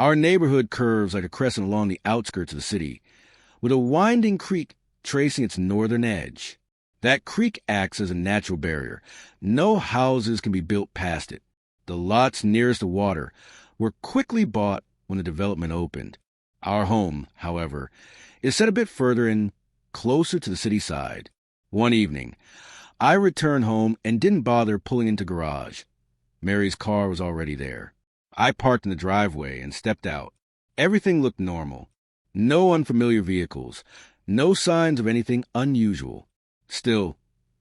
Our neighborhood curves like a crescent along the outskirts of the city, with a winding creek tracing its northern edge. That creek acts as a natural barrier. No houses can be built past it. The lots nearest the water were quickly bought when the development opened. Our home, however, is set a bit further in, closer to the city side. One evening, I returned home and didn't bother pulling into garage. Mary's car was already there. I parked in the driveway and stepped out. Everything looked normal. No unfamiliar vehicles. No signs of anything unusual. Still,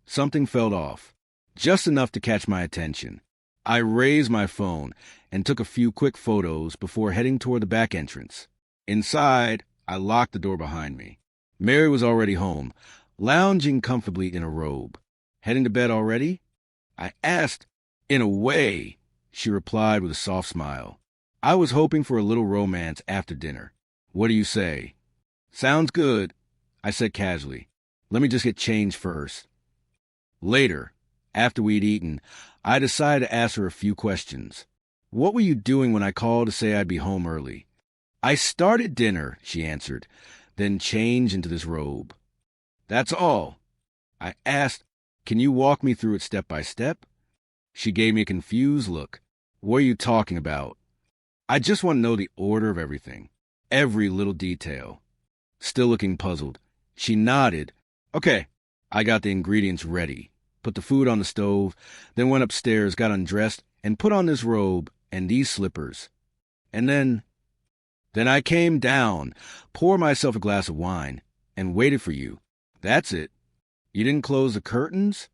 something felt off. Just enough to catch my attention. I raised my phone and took a few quick photos before heading toward the back entrance. Inside, I locked the door behind me. Mary was already home, lounging comfortably in a robe. Heading to bed already? I asked. In a way, she replied with a soft smile. I was hoping for a little romance after dinner. What do you say? Sounds good, I said casually. Let me just get changed first. Later, after we'd eaten, I decided to ask her a few questions. What were you doing when I called to say I'd be home early? I started dinner, she answered, then changed into this robe. That's all. I asked, can you walk me through it step by step? She gave me a confused look. What are you talking about? I just want to know the order of everything. Every little detail. Still looking puzzled, she nodded. Okay, I got the ingredients ready. Put the food on the stove, then went upstairs, got undressed, and put on this robe and these slippers. And then I came down, poured myself a glass of wine, and waited for you. That's it. You didn't close the curtains?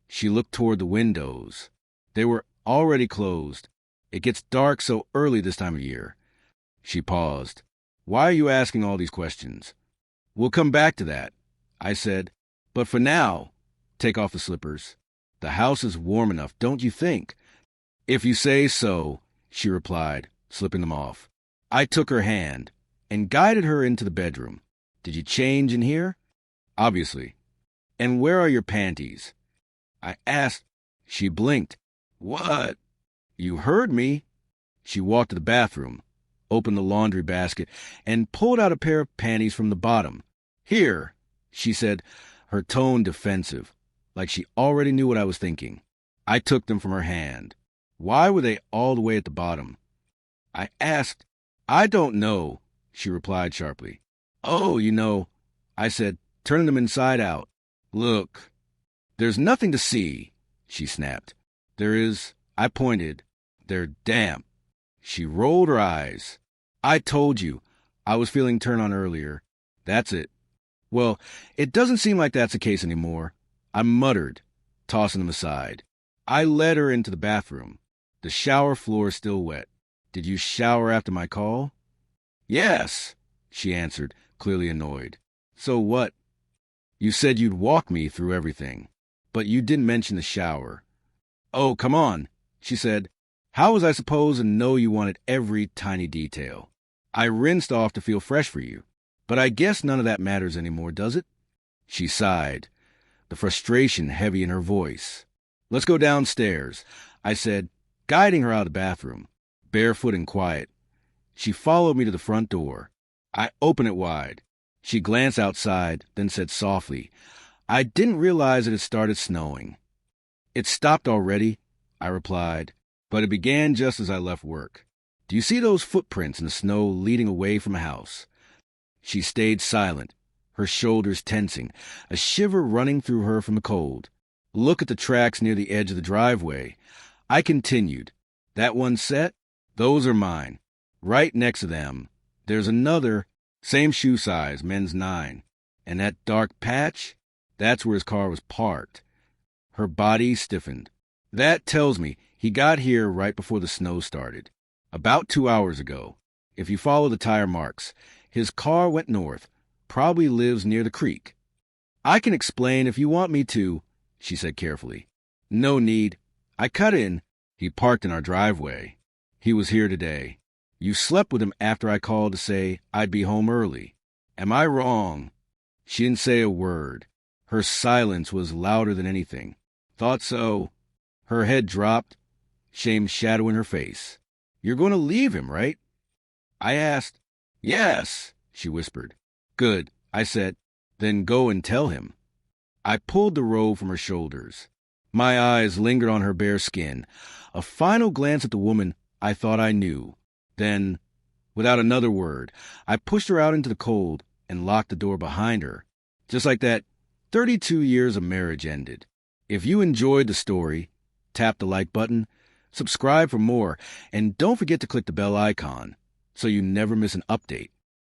She looked toward the windows. They were already closed. It gets dark so early this time of year. She paused. Why are you asking all these questions? We'll come back to that, I said. But for now, take off the slippers. The house is warm enough, don't you think? If you say so, she replied, slipping them off. I took her hand and guided her into the bedroom. Did you change in here? Obviously. And where are your panties? I asked. She blinked. What? You heard me. She walked to the bathroom, opened the laundry basket, and pulled out a pair of panties from the bottom. Here, she said, her tone defensive, like she already knew what I was thinking. I took them from her hand. Why were they all the way at the bottom? I asked. I don't know, she replied sharply. Oh, you know, I said, turning them inside out. Look, there's nothing to see, she snapped. There is, I pointed. They're damp. She rolled her eyes. I told you, I was feeling turned on earlier. That's it. Well, it doesn't seem like that's the case anymore. I muttered, tossing them aside. I led her into the bathroom. The shower floor is still wet. Did you shower after my call? Yes, she answered, clearly annoyed. So what? You said you'd walk me through everything, but you didn't mention the shower. Oh, come on, she said. How was I supposed to know you wanted every tiny detail? I rinsed off to feel fresh for you, but I guess none of that matters anymore, does it? She sighed, the frustration heavy in her voice. Let's go downstairs, I said, guiding her out of the bathroom, barefoot and quiet. She followed me to the front door. I opened it wide. She glanced outside, then said softly, I didn't realize it had started snowing. It stopped already, I replied, but it began just as I left work. Do you see those footprints in the snow leading away from a house? She stayed silent, her shoulders tensing, a shiver running through her from the cold. Look at the tracks near the edge of the driveway. I continued. That one set? Those are mine. Right next to them, there's another, same shoe size, men's 9. And that dark patch? That's where his car was parked. Her body stiffened. That tells me he got here right before the snow started. About 2 hours ago. If you follow the tire marks, his car went north, probably lives near the creek. I can explain if you want me to, she said carefully. No need. I cut in. He parked in our driveway. He was here today. You slept with him after I called to say I'd be home early. Am I wrong? She didn't say a word. Her silence was louder than anything. Thought so. Her head dropped, shame shadowing her face. You're going to leave him, right? I asked. Yes, she whispered. Good, I said. Then go and tell him. I pulled the robe from her shoulders. My eyes lingered on her bare skin. A final glance at the woman I thought I knew. Then, without another word, I pushed her out into the cold and locked the door behind her. Just like that, 32 years of marriage ended. If you enjoyed the story, tap the like button, subscribe for more, and don't forget to click the bell icon so you never miss an update.